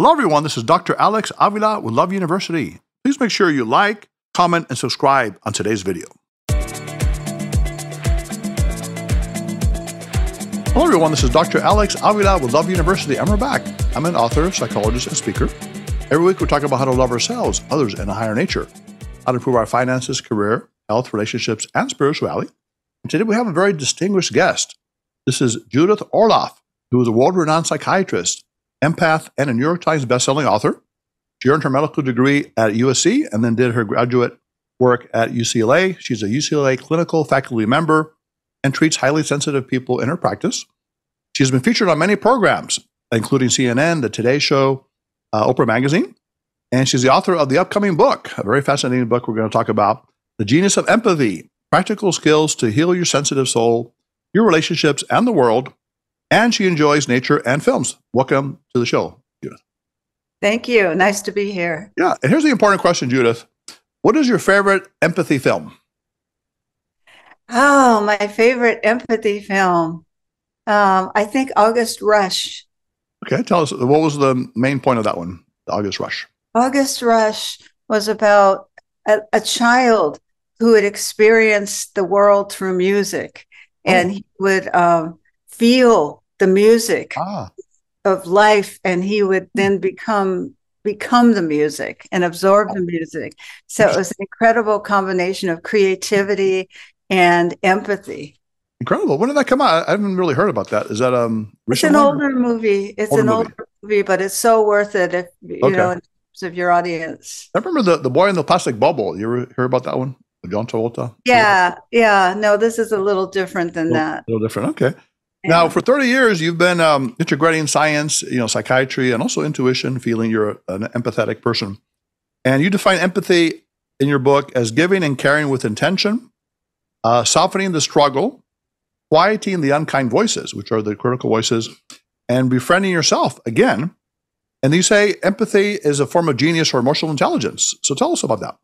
Hello, everyone. This is Dr. Alex Avila with Love University. Please make sure you like, comment, and subscribe on today's video. Hello, everyone. This is Dr. Alex Avila with Love University, and we're back. I'm an author, psychologist, and speaker. Every week, we talk about how to love ourselves, others, and a higher nature, how to improve our finances, career, health, relationships, and spirituality. And today, we have a very distinguished guest. This is Judith Orloff, who is a world-renowned psychiatrist, empath, and a New York Times bestselling author. She earned her medical degree at USC and then did her graduate work at UCLA. She's a UCLA clinical faculty member and treats highly sensitive people in her practice. She's been featured on many programs, including CNN, The Today Show, Oprah Magazine, and she's the author of the upcoming book, a very fascinating book we're going to talk about, The Genius of Empathy, Practical Skills to Heal Your Sensitive Soul, Your Relationships, and the World. And she enjoys nature and films. Welcome to the show, Judith. Thank you. Nice to be here. Yeah, and here's the important question, Judith. What is your favorite empathy film? Oh, my favorite empathy film. I think August Rush. Okay, tell us, what was the main point of that one, the August Rush? August Rush was about a child who had experienced the world through music, and he would feel the music of life, and he would then become the music and absorb the music. So it was an incredible combination of creativity and empathy. Incredible. When did that come out? I haven't really heard about that. Is that it's an older movie. It's an older movie, but it's so worth it if you know, in terms of your audience. I remember the boy in the plastic bubble. You ever heard about that one? John Travolta? Yeah. No, this is a little different than that. A little different. Okay. Now, for 30 years, you've been integrating science, psychiatry, and also intuition, feeling you're an empathetic person. And you define empathy in your book as giving and caring with intention, softening the struggle, quieting the unkind voices, which are the critical voices, and befriending yourself again. And you say empathy is a form of genius or emotional intelligence. So tell us about that.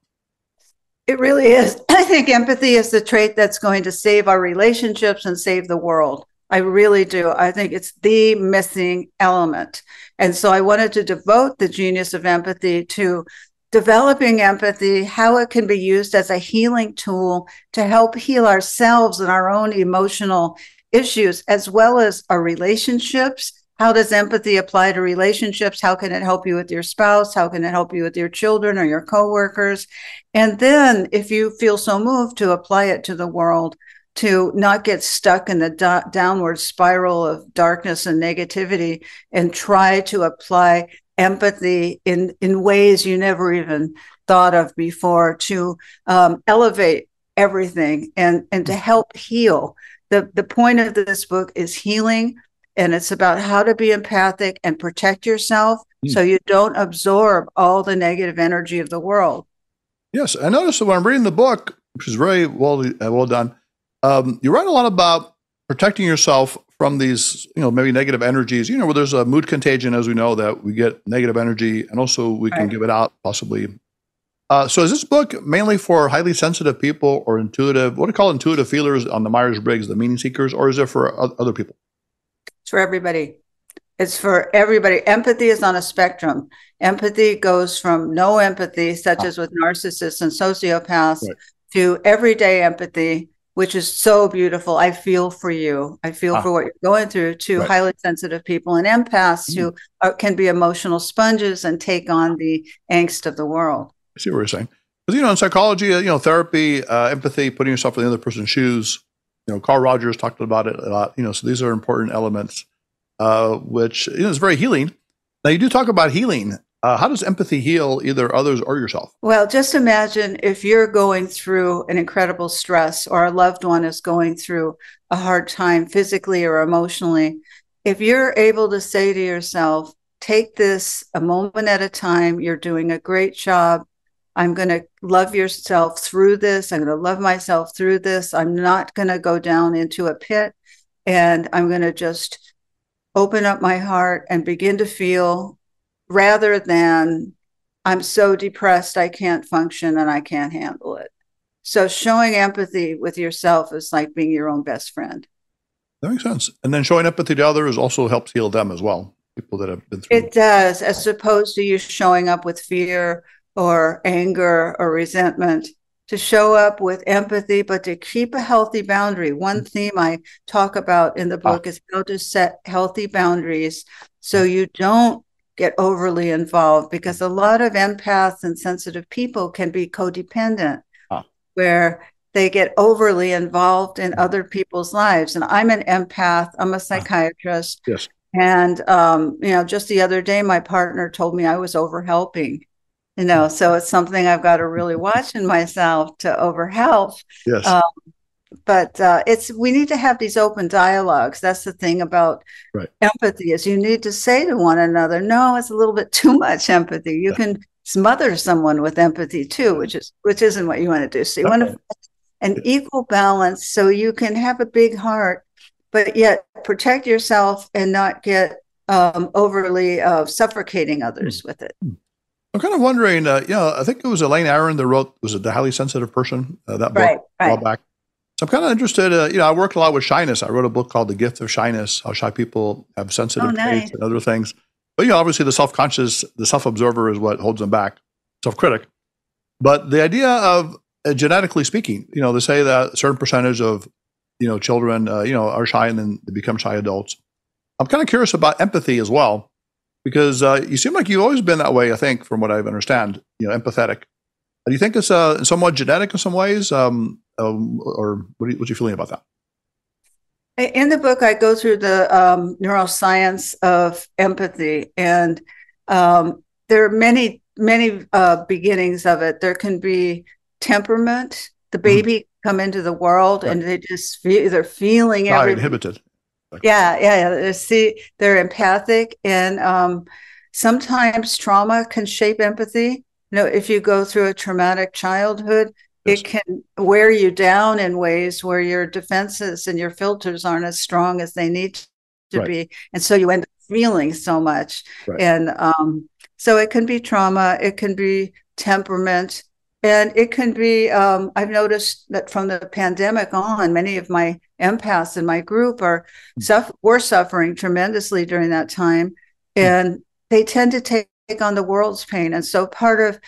It really is. I think empathy is the trait that's going to save our relationships and save the world. I really do. I think it's the missing element. And so I wanted to devote the genius of empathy to developing empathy, how it can be used as a healing tool to help heal ourselves and our own emotional issues, as well as our relationships. How does empathy apply to relationships? How can it help you with your spouse? How can it help you with your children or your coworkers? And then if you feel so moved, to apply it to the world, to not get stuck in the downward spiral of darkness and negativity, and try to apply empathy in ways you never even thought of before, to elevate everything and to help heal. The point of this book is healing, and it's about how to be empathic and protect yourself so you don't absorb all the negative energy of the world. Yes, I noticed that when I'm reading the book, which is very well done, you write a lot about protecting yourself from these, maybe negative energies, where there's a mood contagion, as we know, that we get negative energy and also we can give it out possibly. So is this book mainly for highly sensitive people or intuitive, what do you call intuitive feelers on the Myers-Briggs, the meaning seekers, or is it for other people? It's for everybody. It's for everybody. Empathy is on a spectrum. Empathy goes from no empathy, such as with narcissists and sociopaths, to everyday empathy, which is so beautiful. I feel for you. I feel for what you're going through, to highly sensitive people and empaths who can be emotional sponges and take on the angst of the world. I see what you're saying. Because, in psychology, therapy, empathy, putting yourself in the other person's shoes, Carl Rogers talked about it a lot, so these are important elements, which is very healing. Now, you do talk about healing. How does empathy heal either others or yourself? Well, just imagine if you're going through an incredible stress, or a loved one is going through a hard time physically or emotionally. If you're able to say to yourself, take this a moment at a time, you're doing a great job. I'm going to love yourself through this. I'm going to love myself through this. I'm not going to go down into a pit, and I'm going to just open up my heart and begin to feel, rather than I'm so depressed I can't function and I can't handle it. So showing empathy with yourself is like being your own best friend. That makes sense. And then showing empathy to others also helps heal them as well. people that have been through. It does, as opposed to you showing up with fear or anger or resentment, to show up with empathy, but to keep a healthy boundary. One theme I talk about in the book is how to set healthy boundaries so you don't get overly involved, because a lot of empaths and sensitive people can be codependent, where they get overly involved in other people's lives. And I'm an empath. I'm a psychiatrist. Yes. And, just the other day, my partner told me I was overhelping, so it's something I've got to really watch in myself to overhelp. Yes. But we need to have these open dialogues. That's the thing about empathy, is you need to say to one another, no, it's a little bit too much empathy. You can smother someone with empathy too, which isn't what you want to do. So you want to an equal balance so you can have a big heart, but yet protect yourself and not get overly suffocating others with it. I'm kind of wondering, I think it was Elaine Aron that wrote, was it The Highly Sensitive Person, that book a while back. So I'm kind of interested, I worked a lot with shyness. I wrote a book called The Gift of Shyness, how shy people have sensitive traits and other things. But, obviously the self-conscious, the self-observer is what holds them back, self-critic. But the idea of genetically speaking, they say that a certain percentage of, children, are shy and then they become shy adults. I'm kind of curious about empathy as well, because you seem like you've always been that way, I think, from what I understand, empathetic. Do you think it's somewhat genetic in some ways? Or what's your feeling about that? In the book, I go through the neuroscience of empathy, and there are many beginnings of it. There can be temperament. The baby come into the world and they just they're feeling everything. Inhibited. They're empathic, and sometimes trauma can shape empathy. If you go through a traumatic childhood, it can wear you down in ways where your defenses and your filters aren't as strong as they need to be. And so you end up feeling so much. And so it can be trauma, it can be temperament, and it can be, I've noticed that from the pandemic on, many of my empaths in my group were suffering tremendously during that time. And they tend to take on the world's pain. And so part of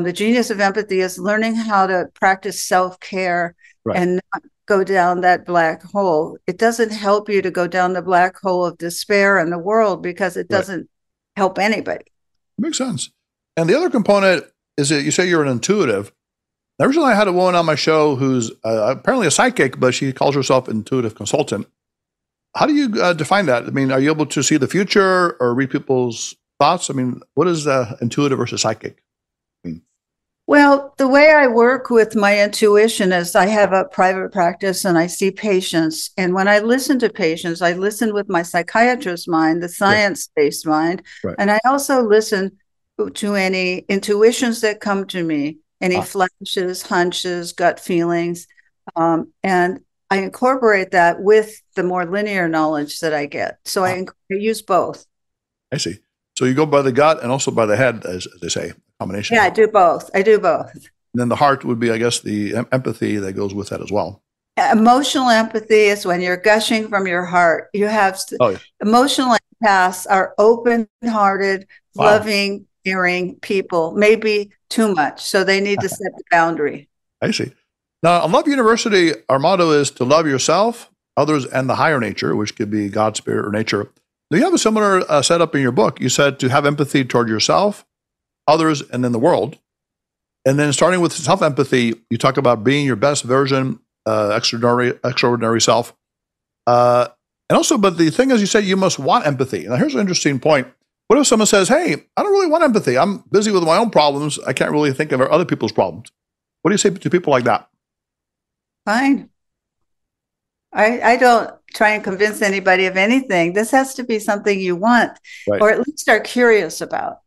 the genius of empathy is learning how to practice self-care and not go down that black hole. It doesn't help you to go down the black hole of despair in the world, because it doesn't help anybody. Makes sense. And the other component is that you say you're an intuitive. Originally, I had a woman on my show who's apparently a psychic, but she calls herself intuitive consultant. How do you define that? I mean, are you able to see the future or read people's thoughts? I mean, what is intuitive versus psychic? Well, the way I work with my intuition is I have a private practice and I see patients. And when I listen to patients, I listen with my psychiatrist mind, the science-based mind. And I also listen to any intuitions that come to me, any flashes, hunches, gut feelings. And I incorporate that with the more linear knowledge that I get. So I use both. I see. So you go by the gut and also by the head, as they say, combination. Yeah, I do both. And then the heart would be, I guess, the empathy that goes with that as well. Emotional empathy is when you're gushing from your heart. You have emotional empaths are open-hearted, loving, caring people, maybe too much. So they need to set the boundary. I see. Now, at Love University, our motto is to love yourself, others, and the higher nature, which could be God, spirit, or nature. Do you have a similar setup in your book? You said to have empathy toward yourself, others, and then the world. And then starting with self-empathy, you talk about being your best version, extraordinary self. And also, but the thing is, you say you must want empathy. Now, here's an interesting point. What if someone says, hey, I don't really want empathy. I'm busy with my own problems. I can't really think of other people's problems. What do you say to people like that? Fine. I don't try and convince anybody of anything. This has to be something you want, or at least are curious about.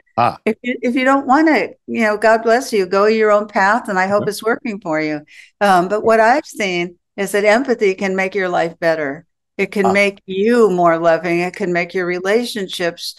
If you don't want it, God bless you, go your own path, and I hope it's working for you. But what I've seen is that empathy can make your life better. It can make you more loving. It can make your relationships,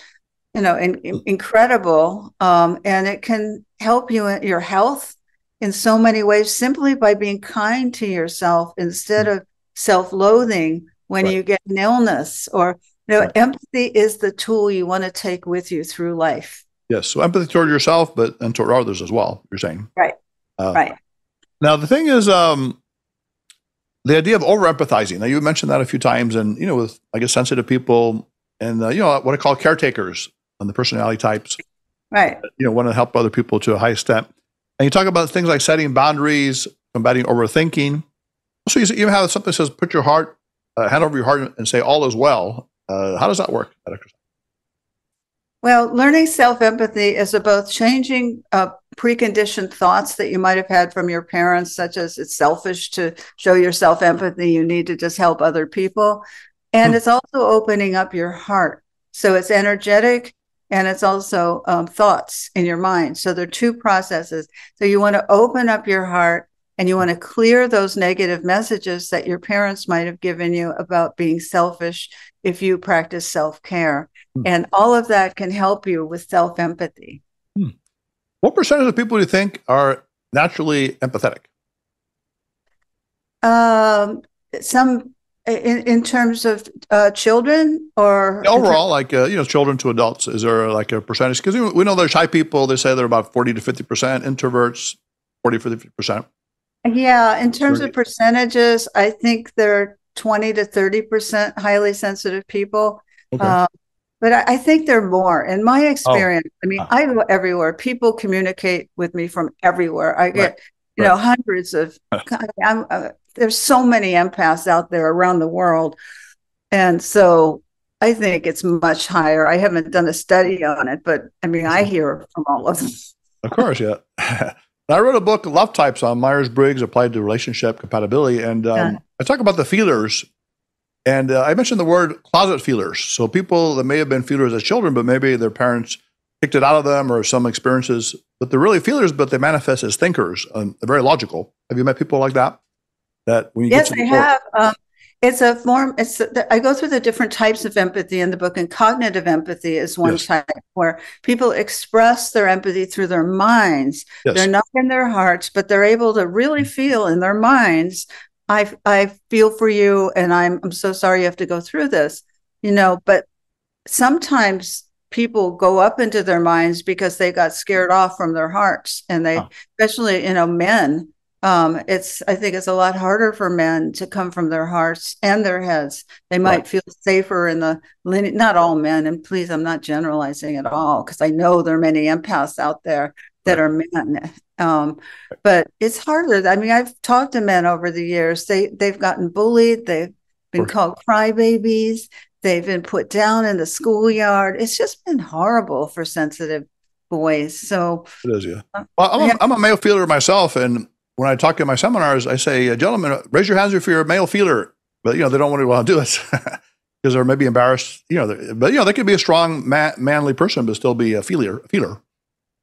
incredible. And it can help you in your health in so many ways, simply by being kind to yourself instead of self-loathing when you get an illness, or Right. Empathy is the tool you want to take with you through life. Yes. So empathy toward yourself, and toward others as well, you're saying. Right. Right. Now, the thing is, the idea of over empathizing. Now, you mentioned that a few times, and, with, I guess, sensitive people and, what I call caretakers and the personality types. Right. Want to help other people to a high extent. And you talk about things like setting boundaries, combating overthinking. So you even have something that says, put your heart, hand over your heart and say, all is well. How does that work, that exercise? Well, learning self-empathy is about changing preconditioned thoughts that you might have had from your parents, such as it's selfish to show your self-empathy. You need to just help other people. And it's also opening up your heart. So it's energetic and it's also thoughts in your mind. So there are two processes. So you want to open up your heart and you want to clear those negative messages that your parents might have given you about being selfish if you practice self-care. And all of that can help you with self-empathy. What percentage of people do you think are naturally empathetic? Some in terms of children, or overall, like children to adults. Is there like a percentage? Because we know there's shy people. They say they're about 40 to 50%. Introverts, 40 to 50%. Yeah, in terms of percentages, I think there are 20 to 30% highly sensitive people. Okay. But I think there are more. In my experience, I go everywhere. People communicate with me from everywhere. I get, hundreds of, there's so many empaths out there around the world. And so I think it's much higher. I haven't done a study on it, but I hear from all of them. Of course, yeah. I wrote a book, Love Types, on Myers-Briggs applied to relationship compatibility. And I talk about the feelers. And I mentioned the word closet feelers. So people that may have been feelers as children, but maybe their parents kicked it out of them or some experiences, but they're really feelers, but they manifest as thinkers. They're very logical. Have you met people like that? Yes, I have. It's a form. I go through the different types of empathy in the book, and cognitive empathy is one type where people express their empathy through their minds. Yes. They're not in their hearts, but they're able to really feel in their minds. I feel for you, and I'm so sorry you have to go through this, but sometimes people go up into their minds because they got scared off from their hearts, and especially, men, I think it's a lot harder for men to come from their hearts and their heads. They might feel safer in the lineage, not all men, and please, I'm not generalizing at all, because I know there are many empaths out there that are men. But it's harder. I've talked to men over the years. They've gotten bullied. They've been called crybabies. They've been put down in the schoolyard. It's just been horrible for sensitive boys. So it is, yeah. Well, I'm a male feeler myself, and when I talk in my seminars, I say, gentlemen, raise your hands if you're a male feeler. But they don't want to do it because they're maybe embarrassed. But they could be a strong, manly person, but still be a feeler.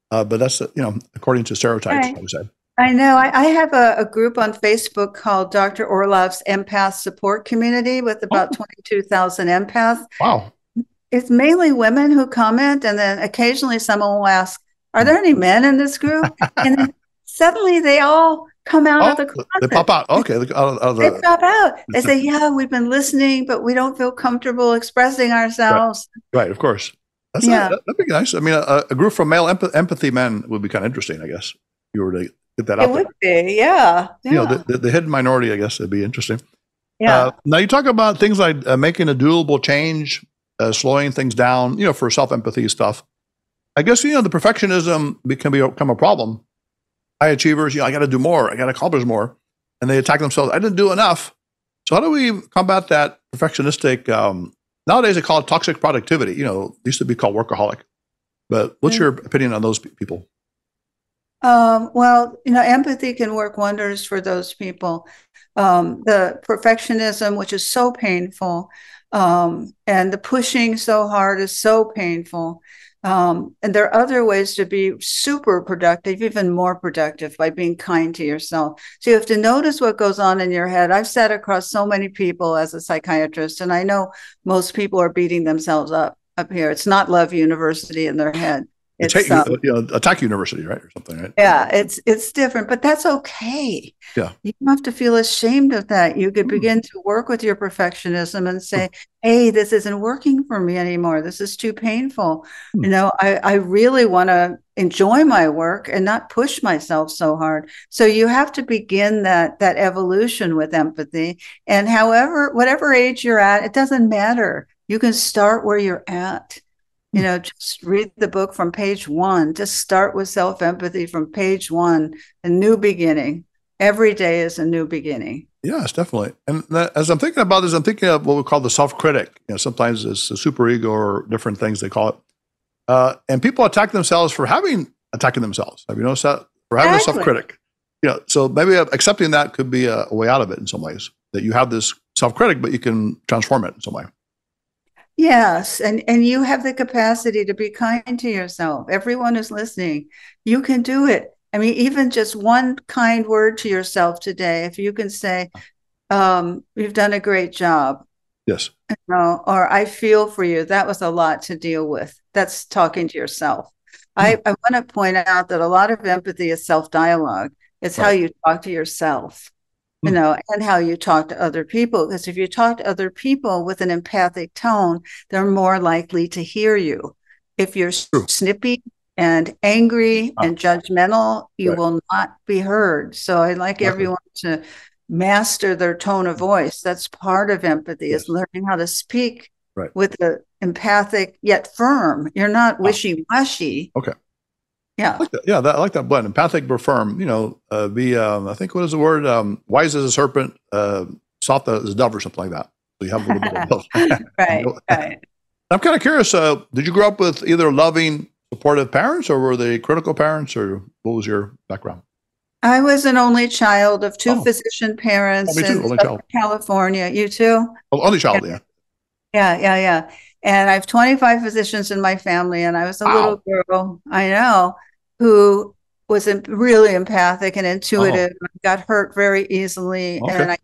But that's, according to stereotypes, I would say. I know. I have a group on Facebook called Dr. Orloff's Empath Support Community with about 22,000 empaths. Wow. It's mainly women who comment, and then occasionally someone will ask, are there any men in this group? And then suddenly they all come out of the closet. They pop out. Okay. They pop out. They say, yeah, we've been listening, but we don't feel comfortable expressing ourselves. Right, of course. That'd be nice. A group from male empathy men would be kind of interesting, I guess, if you were to get that out there. It would be, yeah. The hidden minority, I guess, would be interesting. Yeah. Now, you talk about things like making a doable change, slowing things down, for self-empathy stuff. I guess, the perfectionism can become a problem. High achievers, I got to do more. I got to accomplish more. And they attack themselves. I didn't do enough. So how do we combat that perfectionistic, nowadays they call it toxic productivity. It used to be called workaholic. But what's your opinion on those people? Well, empathy can work wonders for those people. The perfectionism, which is so painful, and the pushing so hard is so painful. And there are other ways to be super productive, even more productive, by being kind to yourself. So you have to notice what goes on in your head. I've sat across so many people as a psychiatrist, and I know most people are beating themselves up here. It's not Love University in their head. It's Attack University, right, or something, right? Yeah, it's different, but that's okay. Yeah. You don't have to feel ashamed of that. You could begin to work with your perfectionism and say, hey, this isn't working for me anymore. This is too painful. I really want to enjoy my work and not push myself so hard. So you have to begin that evolution with empathy. And whatever age you're at, it doesn't matter. You can start where you're at. Just read the book from page 1. Just start with self-empathy from page 1, a new beginning. Every day is a new beginning. Yes, definitely. And as I'm thinking about this, I'm thinking of what we call the self-critic. Sometimes it's the superego or different things they call it. And people attack themselves for attacking themselves. Have you noticed that? For having a self-critic. So maybe accepting that could be a way out of it in some ways, that you have this self-critic, but you can transform it in some way. Yes, and you have the capacity to be kind to yourself. Everyone is listening. You can do it. I mean, even just one kind word to yourself today, if you can say, you've done a great job. Yes. Or I feel for you. That was a lot to deal with. That's talking to yourself. I want to point out that a lot of empathy is self-dialogue. It's how you talk to yourself. And how you talk to other people. Because if you talk to other people with an empathic tone, they're more likely to hear you. If you're snippy and angry and judgmental, you will not be heard. So I like everyone to master their tone of voice. That's part of empathy, is learning how to speak with the empathic yet firm. You're not wishy-washy. Okay. Yeah. I like that blend. Empathic but firm. I think, what is the word? Wise as a serpent, soft as a dove, or something like that. So you have a little bit of both. Right. I'm kind of curious. Did you grow up with either loving, supportive parents, or were they critical parents, or what was your background? I was an only child of 2 physician parents in California. You too? Only child, Yeah. And I have 25 physicians in my family, and I was a little girl, who was really empathic and intuitive. I got hurt very easily, and I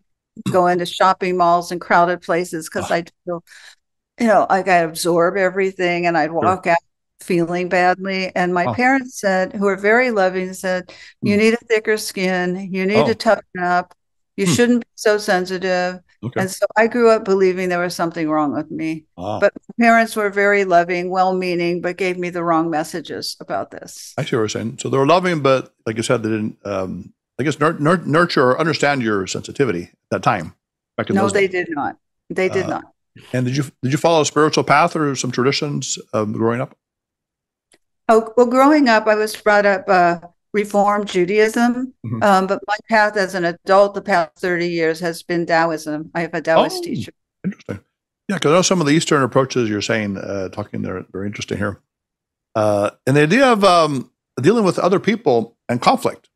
go into shopping malls and crowded places because I feel, like I absorb everything, and I'd walk out feeling badly. And my parents said, who are very loving, said, you need a thicker skin, you need to toughen up, you shouldn't be so sensitive. Okay. And so I grew up believing there was something wrong with me. But my parents were very loving, well-meaning, but gave me the wrong messages about this. I see what you're saying. So they were loving, but like you said, they didn't, I guess, nurture or understand your sensitivity at that time. No, they did not. They did not. And did you follow a spiritual path or some traditions growing up? Oh, well, growing up, I was brought up Reformed Judaism, but my path as an adult, the past 30 years, has been Taoism. I have a Taoist teacher. Interesting. Yeah, because I know some of the Eastern approaches you're saying, talking there, very interesting here. And the idea of dealing with other people and conflict.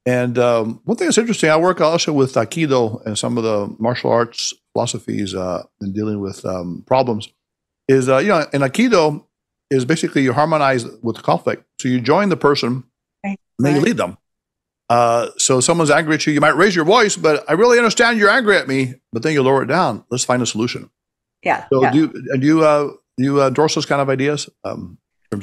And one thing that's interesting, I work also with Aikido and some of the martial arts philosophies in dealing with problems, is, in Aikido is basically you harmonize with conflict. So you join the person, and then you lead them. So someone's angry at you, you might raise your voice, but I really understand you're angry at me, but then you lower it down. Let's find a solution. Yeah. So do you endorse those kind of ideas?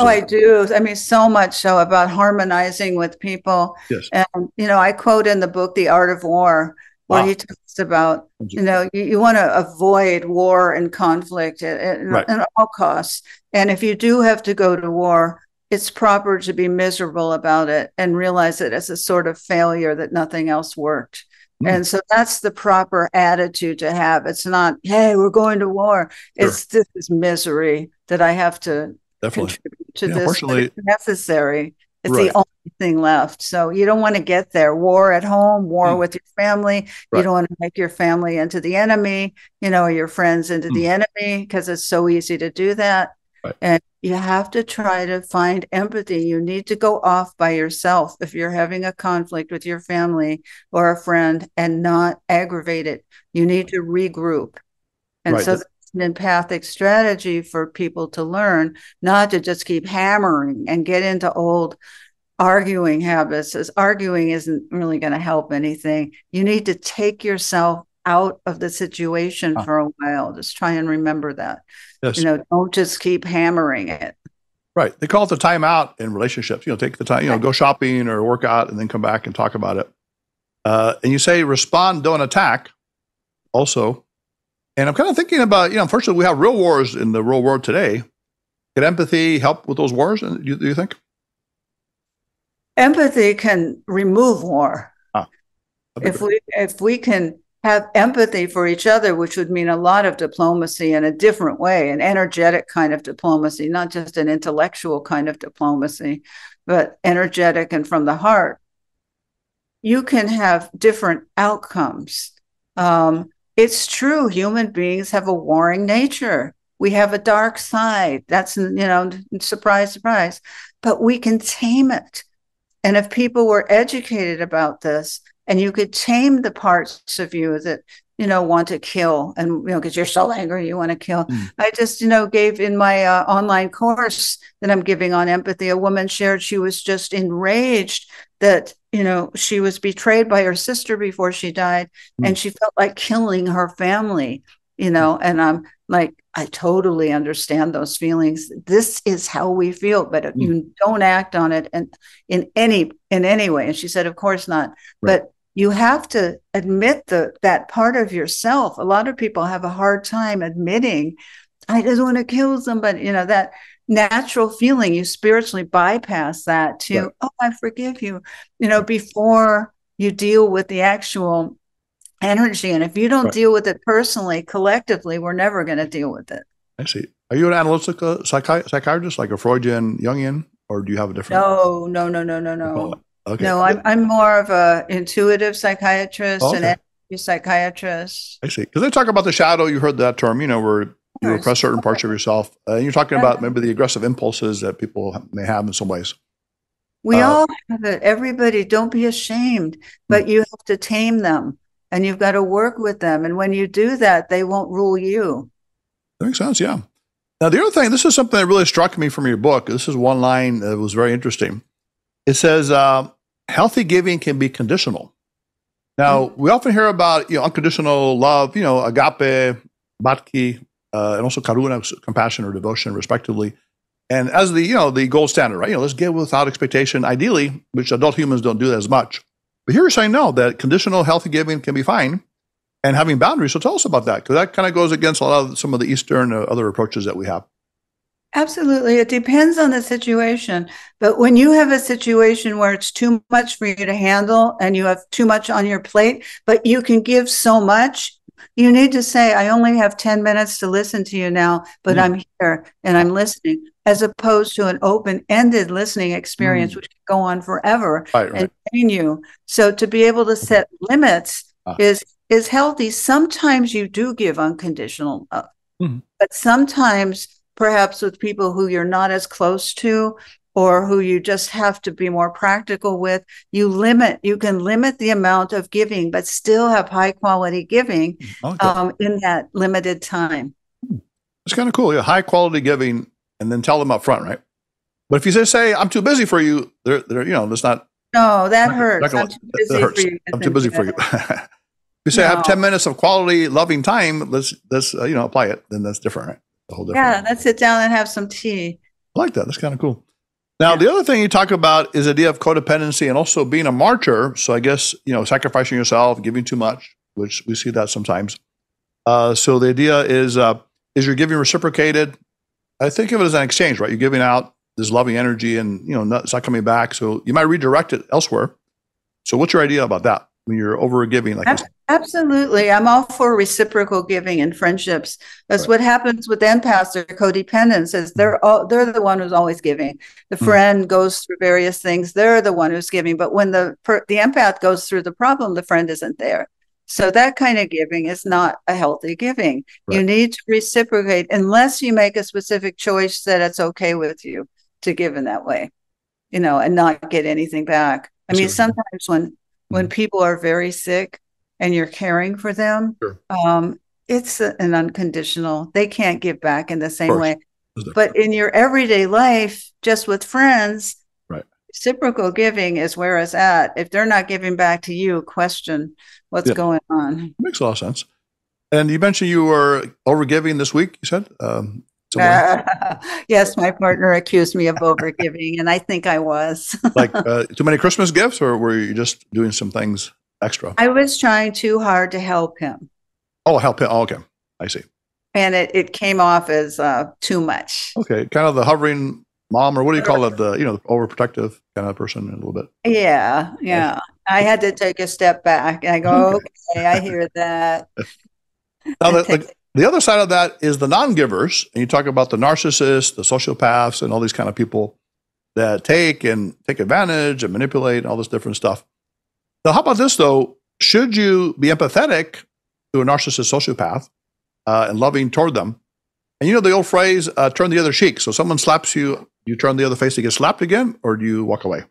I do. I mean, so much so about harmonizing with people. Yes. And, I quote in the book, The Art of War, where he talks about, you want to avoid war and conflict at all costs. And if you do have to go to war, it's proper to be miserable about it and realize it as a sort of failure that nothing else worked. And so that's the proper attitude to have. It's not, hey, we're going to war. It's this is misery that I have to contribute to this. But it's necessary. It's the only thing left. So you don't want to get there. War at home, war with your family. You don't want to make your family into the enemy, or your friends into the enemy, because it's so easy to do that. And you have to try to find empathy. You need to go off by yourself if you're having a conflict with your family or a friend and not aggravate it. You need to regroup. And so that's an empathic strategy for people to learn, not to just keep hammering and get into old arguing habits, as arguing isn't really going to help anything. You need to take yourself out of the situation for a while. Just try and remember that. Yes. Don't just keep hammering it. Right. They call it the time out in relationships. Take the time, go shopping or work out and then come back and talk about it. And you say respond, don't attack also. And I'm kind of thinking about, unfortunately, we have real wars in the real world today. Can empathy help with those wars, do you think? Empathy can remove war. If we can have empathy for each other, which would mean a lot of diplomacy in a different way, an energetic kind of diplomacy, not just an intellectual kind of diplomacy, but energetic and from the heart, you can have different outcomes. It's true, human beings have a warring nature. We have a dark side. That's, surprise, surprise. But we can tame it. And if people were educated about this, and you could tame the parts of you that, want to kill, and, because you're so angry, you want to kill. I just, gave in my online course that I'm giving on empathy, a woman shared she was just enraged that, she was betrayed by her sister before she died, and she felt like killing her family, and I'm like, I totally understand those feelings. This is how we feel, but you don't act on it and in any way. And she said, of course not. Right. But you have to admit that part of yourself. A lot of people have a hard time admitting, I just want to kill somebody, that natural feeling. You spiritually bypass that to, right. Oh, I forgive you, before you deal with the actual energy. And if you don't deal with it personally, collectively, we're never going to deal with it. I see. Are you an analytical psychiatrist, like a Freudian, Jungian, or do you have a different? No. Okay. No, I'm more of a intuitive psychiatrist and energy psychiatrist. I see. Because they talk about the shadow. You heard that term, where you repress certain parts of yourself. You're talking about maybe the aggressive impulses that people may have in some ways. We all have it. Everybody, don't be ashamed, but you have to tame them. And you've got to work with them. And when you do that, they won't rule you. That makes sense, yeah. Now, the other thing, this is something that really struck me from your book. This is one line that was very interesting. It says, healthy giving can be conditional. Now, we often hear about unconditional love, agape, bhakti, and also karuna, compassion or devotion, respectively. And as the gold standard, right? Let's give without expectation, ideally, which adult humans don't do that as much. But here you're saying no, that conditional healthy giving can be fine and having boundaries. So tell us about that, because that kind of goes against a lot of some of the Eastern other approaches that we have. Absolutely. It depends on the situation. But when you have a situation where it's too much for you to handle and you have too much on your plate, but you can give so much, you need to say, I only have 10 minutes to listen to you now, but I'm here and I'm listening, as opposed to an open-ended listening experience, which can go on forever and train you. So to be able to set limits is healthy. Sometimes you do give unconditional love, but sometimes perhaps with people who you're not as close to or who you just have to be more practical with, you can limit the amount of giving, but still have high quality giving in that limited time. It's kind of cool. Yeah, high quality giving, and then tell them up front, right? But if you say, I'm too busy for you, they're that's not. No, that hurts. I'm too busy for you. I'm too busy for you. If you say, I have 10 minutes of quality, loving time, let's apply it, then that's different, right? The whole different. Yeah, let's sit down and have some tea. I like that. That's kind of cool. Now, the other thing you talk about is the idea of codependency and also being a martyr. So I guess, sacrificing yourself, giving too much, which we see that sometimes. So the idea is you're giving reciprocated. I think of it as an exchange, right? You're giving out this loving energy and, it's not coming back. So you might redirect it elsewhere. So what's your idea about that when you're over giving like this? Absolutely. I'm all for reciprocal giving in friendships. That's what happens with empaths or codependents is they're the one who's always giving. The friend goes through various things. They're the one who's giving. But when the empath goes through the problem, the friend isn't there. So that kind of giving is not a healthy giving. Right. You need to reciprocate unless you make a specific choice that it's okay with you to give in that way, and not get anything back. I mean, sometimes when people are very sick, and you're caring for them, it's an unconditional. They can't give back in the same way. But in your everyday life, just with friends, reciprocal giving is where it's at. If they're not giving back to you, question what's going on. Makes a lot of sense. And you mentioned you were overgiving this week, you said? Yes, my partner accused me of overgiving, and I think I was. Like too many Christmas gifts, or were you just doing some things extra? I was trying too hard to help him. Oh, help him. Oh, okay. I see. And it came off as too much. Okay. Kind of the hovering mom, or what do you call it? The, overprotective kind of person a little bit. Yeah. I had to take a step back. And I go, okay, I hear that. Now, the other side of that is the non-givers. And you talk about the narcissists, the sociopaths, and all these kind of people that take advantage and manipulate and all this different stuff. Now, how about this, though? Should you be empathetic to a narcissist sociopath and loving toward them? And you know the old phrase, turn the other cheek. So someone slaps you, you turn the other face to get slapped again, or do you walk away?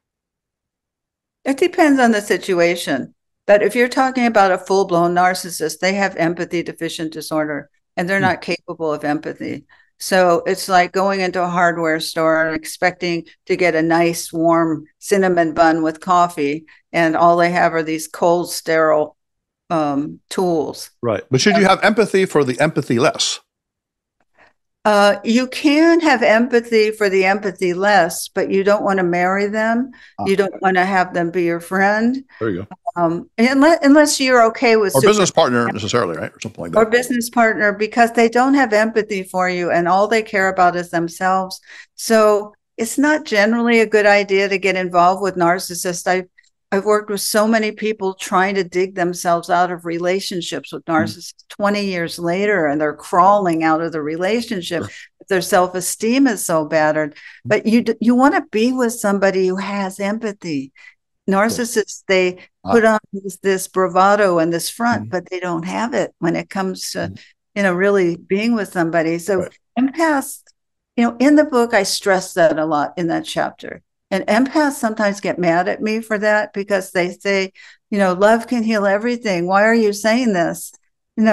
It depends on the situation. But if you're talking about a full-blown narcissist, they have empathy deficient disorder, and they're not capable of empathy. So it's like going into a hardware store and expecting to get a nice, warm cinnamon bun with coffee, and all they have are these cold, sterile tools. Right. But should you have empathy for the empathyless? You can have empathy for the empathy-less, but you don't want to marry them. You don't want to have them be your friend. There you go. Unless you're okay with... Or business partner necessarily, right? Or something like that. Or business partner, because they don't have empathy for you and all they care about is themselves. So it's not generally a good idea to get involved with narcissists. I've worked with so many people trying to dig themselves out of relationships with narcissists 20 years later, and they're crawling out of the relationship. Their self-esteem is so battered. But you want to be with somebody who has empathy. Narcissists, they put on this bravado and this front, but they don't have it when it comes to, really being with somebody. So empaths, in the book, I stress that a lot in that chapter. And empaths sometimes get mad at me for that because they say, love can heal everything. Why are you saying this? And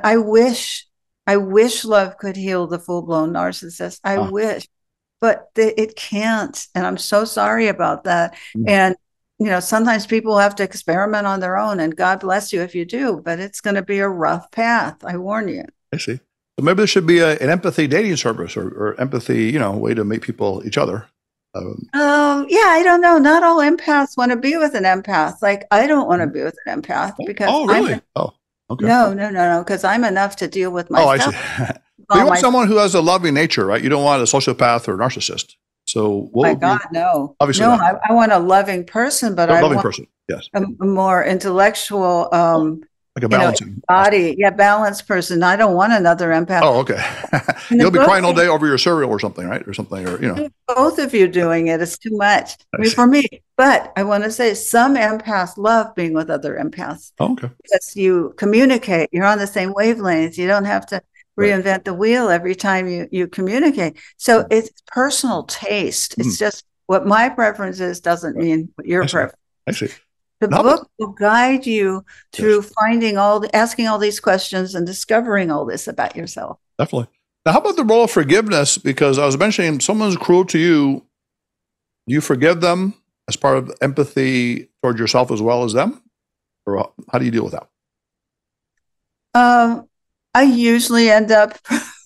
I wish love could heal the full-blown narcissist. I wish, but it can't. And I'm so sorry about that. And, sometimes people have to experiment on their own, and God bless you if you do, but it's going to be a rough path. I warn you. I see. So maybe there should be an empathy dating service or empathy, way to meet people each other. I don't know. Not all empaths want to be with an empath. Like, I don't want to be with an empath because really? Okay. No, because I'm enough to deal with myself. I see. But you want someone who has a loving nature, right? You don't want a sociopath or a narcissist. So, no. Obviously, no. I want a loving person, but I want yes, a more intellectual, like a balancing body, balanced person. I don't want another empath. Oh, okay. You'll be crying all day over your cereal or something, right? Or something, Both of you doing it is too much for me. But I want to say some empaths love being with other empaths. Oh, okay. Because you communicate, you're on the same wavelength. You don't have to reinvent the wheel every time you communicate. So it's personal taste. It's just what my preference is doesn't mean what your preference. I see. The book will guide you through asking all these questions and discovering all this about yourself. Definitely. Now, how about the role of forgiveness? Because I was mentioning someone's cruel to you. Do you forgive them as part of empathy toward yourself as well as them? Or how do you deal with that? I usually end up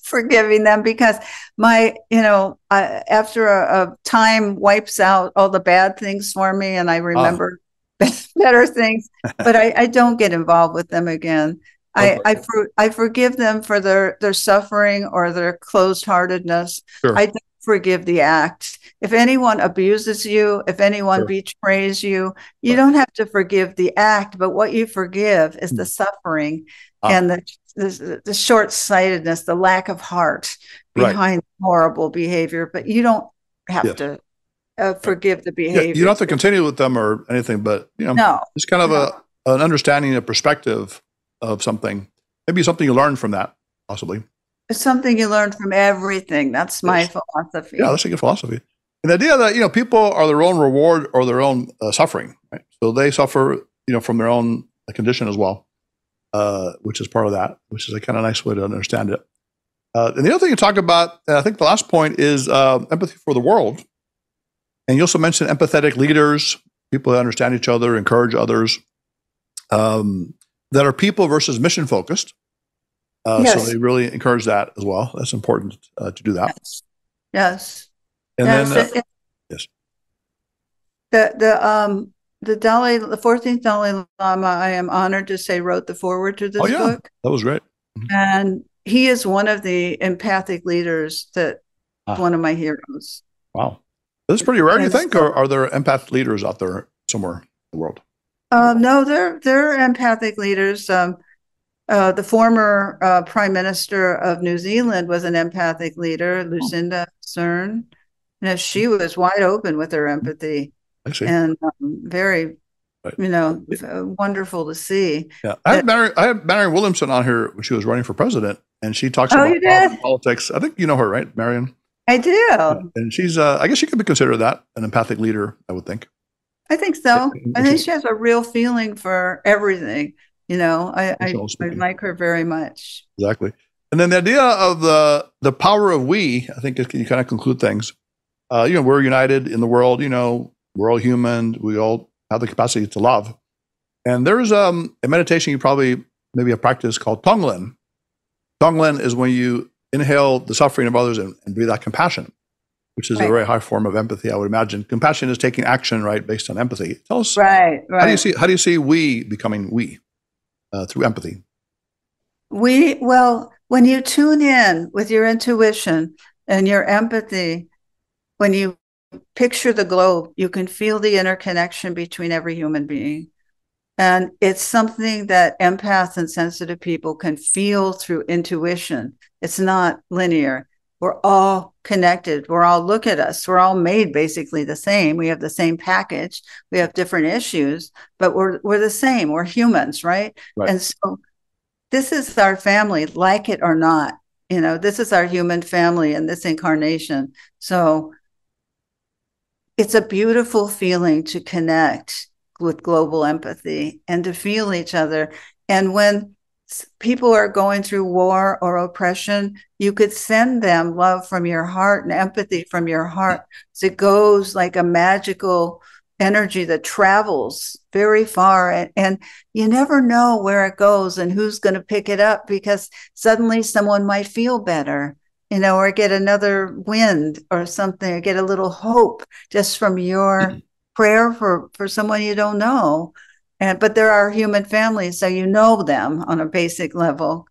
forgiving them because after a time wipes out all the bad things for me and I remember better things, but I don't get involved with them again. Okay. I forgive them for their suffering or their closed-heartedness. Sure. I don't forgive the act. If anyone abuses you, if anyone betrays you, you don't have to forgive the act, but what you forgive is the suffering and the short-sightedness, the lack of heart behind horrible behavior. But you don't have to forgive the behavior. You don't have to continue with them or anything, but it's kind of an understanding, a perspective of something. Maybe something you learned from that, possibly. It's something you learn from everything. That's my philosophy. Yeah, that's a good philosophy. And the idea that people are their own reward or their own suffering, right? So they suffer, from their own condition as well, which is part of that, which is a kind of nice way to understand it. And the other thing you talk about, and I think the last point is empathy for the world. And you also mentioned empathetic leaders, people that understand each other, encourage others, that are people versus mission focused. So they really encourage that as well. That's important to do that. Yes. And then, yes. The 14th Dalai Lama, I am honored to say, wrote the foreword to this book. That was great. And he is one of the empathic leaders one of my heroes. Wow. That's pretty rare, do you think? Or are there empath leaders out there somewhere in the world? No, they're empathic leaders. The former Prime Minister of New Zealand was an empathic leader, Lucinda Ardern. And she was wide open with her empathy. I see. And very, wonderful to see. Yeah, I had Marianne Williamson on here when she was running for president, and she talks about politics. I think you know her, right, Marianne? I do. Yeah. And she's, I guess she could be considered an empathic leader, I would think. I think so. I think she has a real feeling for everything. I like her very much. Exactly. And then the idea of the power of we, I think you kind of conclude things. We're united in the world, we're all human. We all have the capacity to love. And there's a meditation you probably maybe have practiced called Tonglen. Tonglen is when you inhale the suffering of others and breathe out compassion, which is a very high form of empathy, I would imagine. Compassion is taking action, right, based on empathy. Tell us, how do you see we becoming we through empathy? Well, when you tune in with your intuition and your empathy, when you picture the globe, you can feel the interconnection between every human being. And it's something that empaths and sensitive people can feel through intuition. It's not linear. We're all connected. Look at us. We're all made basically the same. We have the same package. We have different issues, but we're the same. We're humans, right? And so this is our family, like it or not. This is our human family in this incarnation. So it's a beautiful feeling to connect with global empathy and to feel each other. And when people are going through war or oppression, you could send them love from your heart and empathy from your heart. So it goes like a magical energy that travels very far. And you never know where it goes and who's going to pick it up, because suddenly someone might feel better, or get another wind or something, or get a little hope just from your prayer for someone you don't know. But there are human families, so you know them on a basic level.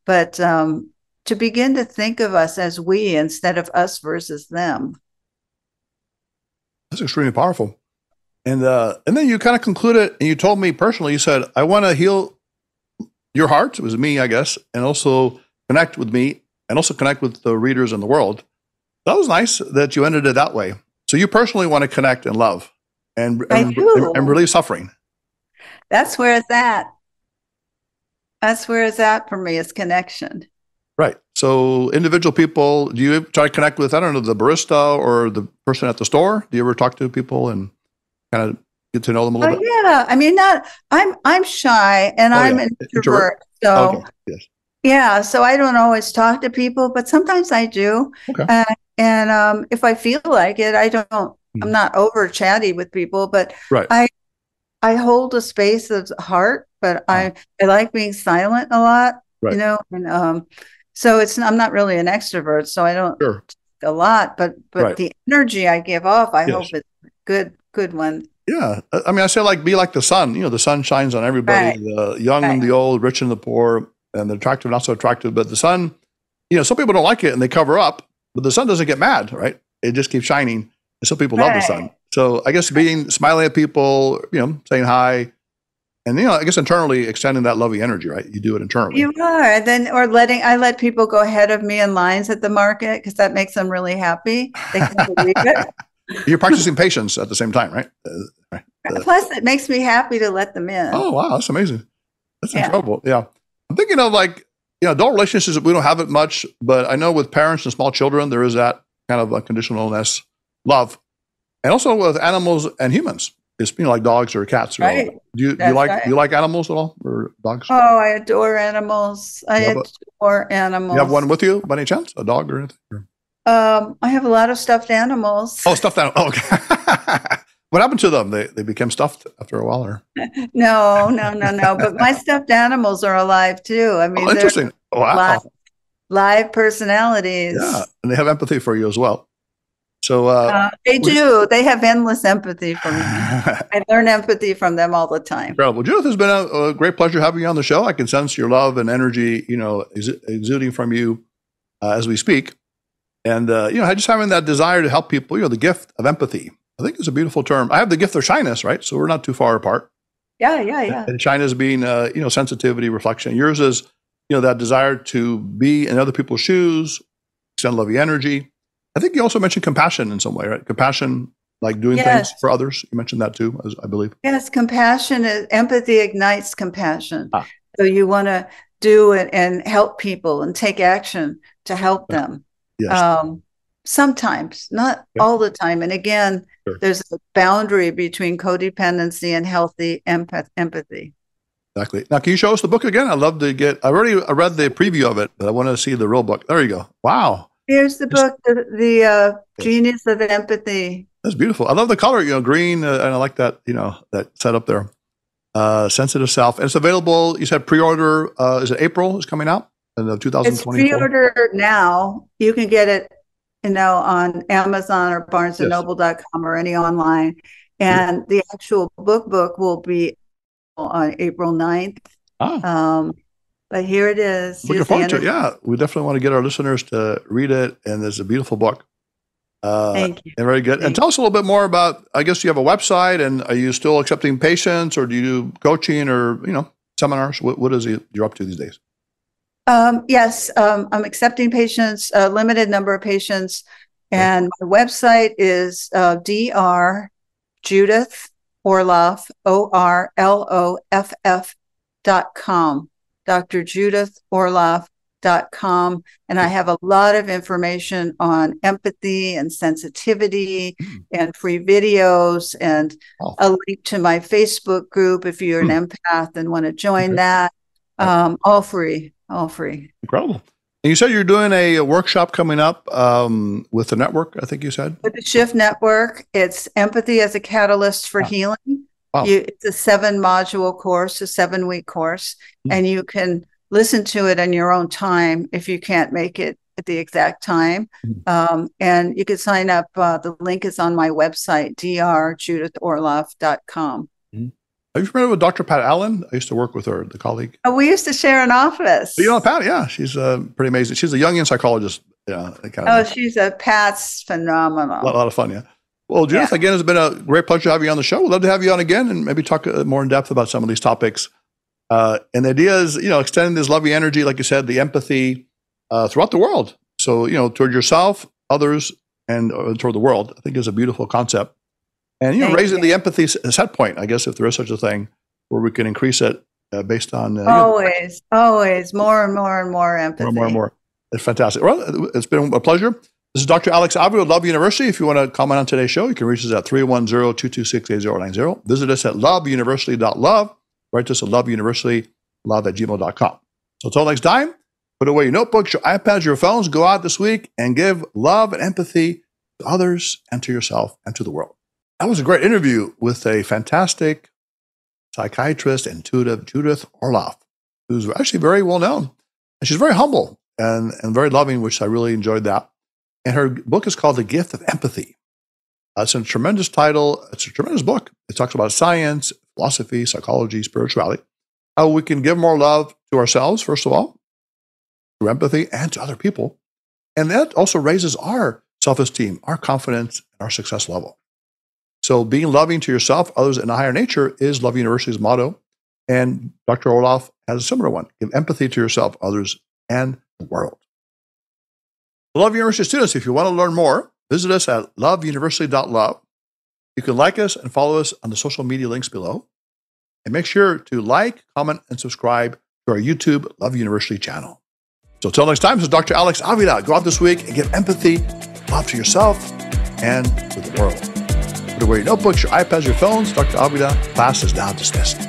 But to begin to think of us as we instead of us versus them. That's extremely powerful. And then you kind of concluded, and you told me personally, you said, I want to heal your heart, it was me, I guess, and also connect with me, and also connect with the readers in the world. That was nice that you ended it that way. So you personally want to connect and love and relieve suffering. That's where it's at. That's where it's at for me, is connection. Right. So individual people, do you try to connect with, I don't know, the barista or the person at the store? Do you ever talk to people and kind of get to know them a little bit? Yeah. I mean, I'm shy and I'm an introvert. So yeah, so I don't always talk to people, but sometimes I do. Okay. And if I feel like it, I'm not over chatty with people, but I hold a space of heart, but I like being silent a lot, and so I'm not really an extrovert, so I don't talk a lot, but the energy I give off, I hope it's a good one. Yeah. I mean, I say be like the sun, the sun shines on everybody, the young and the old, rich and the poor, and the attractive, not so attractive, but the sun, some people don't like it and they cover up, but the sun doesn't get mad, right? It just keeps shining. And some people love the sun. So I guess smiling at people, saying hi, and, I guess internally extending that loving energy, right? You do it internally. You are. I let people go ahead of me in lines at the market, because that makes them really happy. They can believe it. You're practicing patience at the same time, right? Plus, it makes me happy to let them in. Oh, wow. That's amazing. That's incredible. Yeah. I'm thinking of adult relationships, we don't have it much, but I know with parents and small children, there is that kind of unconditionalness, love. And also with animals and humans, it's like dogs or cats. Right. Do you like animals at all, or dogs? Oh, I adore animals. I adore animals. You have one with you by any chance, a dog or anything? I have a lot of stuffed animals. Oh, stuffed animals. Oh, okay. What happened to them? They became stuffed after a while, or? No. But my stuffed animals are alive too. I mean, interesting. Wow. Live personalities. Yeah. And they have empathy for you as well. So they do. They have endless empathy for me. I learn empathy from them all the time. Incredible. Judith, it's been a great pleasure having you on the show. I can sense your love and energy, exuding from you as we speak. And, just having that desire to help people, the gift of empathy. I think it's a beautiful term. I have the gift of shyness, right? So we're not too far apart. Yeah. And shyness being, sensitivity, reflection. Yours is, that desire to be in other people's shoes, extend loving energy. I think you also mentioned compassion in some way, right? Compassion, like doing things for others. You mentioned that too, I believe. Yes, empathy ignites compassion. So you want to do it and help people and take action to help them. Yes. Sometimes, not all the time. And again, there's a boundary between codependency and healthy empathy. Exactly. Now, can you show us the book again? I read the preview of it, but I want to see the real book. There you go. Wow. Here's the book, the Genius of Empathy. That's beautiful. I love the color, green, and I like that, that setup there. Sensitive Self. And it's available, you said pre-order, is it April is coming out in 2024? It's pre-order now. You can get it, on Amazon or barnesandnoble.com or any online. And the actual book will be on April 9th. But here it is. Looking forward to it. Yeah, we definitely want to get our listeners to read it. And it's a beautiful book. Thank you. And very good. And tell us a little bit more about, I guess you have a website, and are you still accepting patients, or do you do coaching or, seminars? What is it you're up to these days? Yes, I'm accepting patients, a limited number of patients. And my website is Dr. Judith Orloff, ORLOFF.com. drjudithorloff.com. And I have a lot of information on empathy and sensitivity and free videos and a link to my Facebook group if you're an empath and want to join that. All free. Incredible. And you said you're doing a workshop coming up with the network, I think you said? With the Shift Network. It's Empathy as a Catalyst for Healing. Wow. It's a 7-module course, a 7-week course, and you can listen to it in your own time if you can't make it at the exact time. And you can sign up. The link is on my website, drjudithorloff.com. Are you familiar with Dr. Pat Allen? I used to work with her, the colleague. Oh, we used to share an office. Pat, yeah. She's pretty amazing. She's a Jungian psychologist. She's Pat's phenomenal. A lot of fun, yeah. Well, Judith, again, it's been a great pleasure having you on the show. We'd love to have you on again and maybe talk more in depth about some of these topics. And the idea is, extending this loving energy, like you said, the empathy throughout the world. So, toward yourself, others, and toward the world, I think is a beautiful concept. And, raising the empathy set point, I guess, if there is such a thing, where we can increase it based on... always, more and more and more empathy. More and more. It's fantastic. Well, it's been a pleasure. This is Dr. Alex Avila of Love University. If you want to comment on today's show, you can reach us at 310-226-8090. Visit us at loveuniversity.love. Write to us at loveuniversitylove@gmail.com. So until next time, put away your notebooks, your iPads, your phones. Go out this week and give love and empathy to others and to yourself and to the world. That was a great interview with a fantastic psychiatrist, intuitive, Judith Orloff, who's actually very well known. And she's very humble and very loving, which I really enjoyed that. And her book is called The Gift of Empathy. It's a tremendous title. It's a tremendous book. It talks about science, philosophy, psychology, spirituality, how we can give more love to ourselves, first of all, through empathy, and to other people. And that also raises our self-esteem, our confidence, and our success level. So being loving to yourself, others, and a higher nature is Love University's motto. And Dr. Orloff has a similar one. Give empathy to yourself, others, and the world. Love University students, if you want to learn more, visit us at loveuniversity.love. You can like us and follow us on the social media links below. And make sure to like, comment, and subscribe to our YouTube Love University channel. So until next time, this is Dr. Alex Avila. Go out this week and give empathy, love to yourself and to the world. Put away your notebooks, your iPads, your phones. Dr. Avila, class is now dismissed.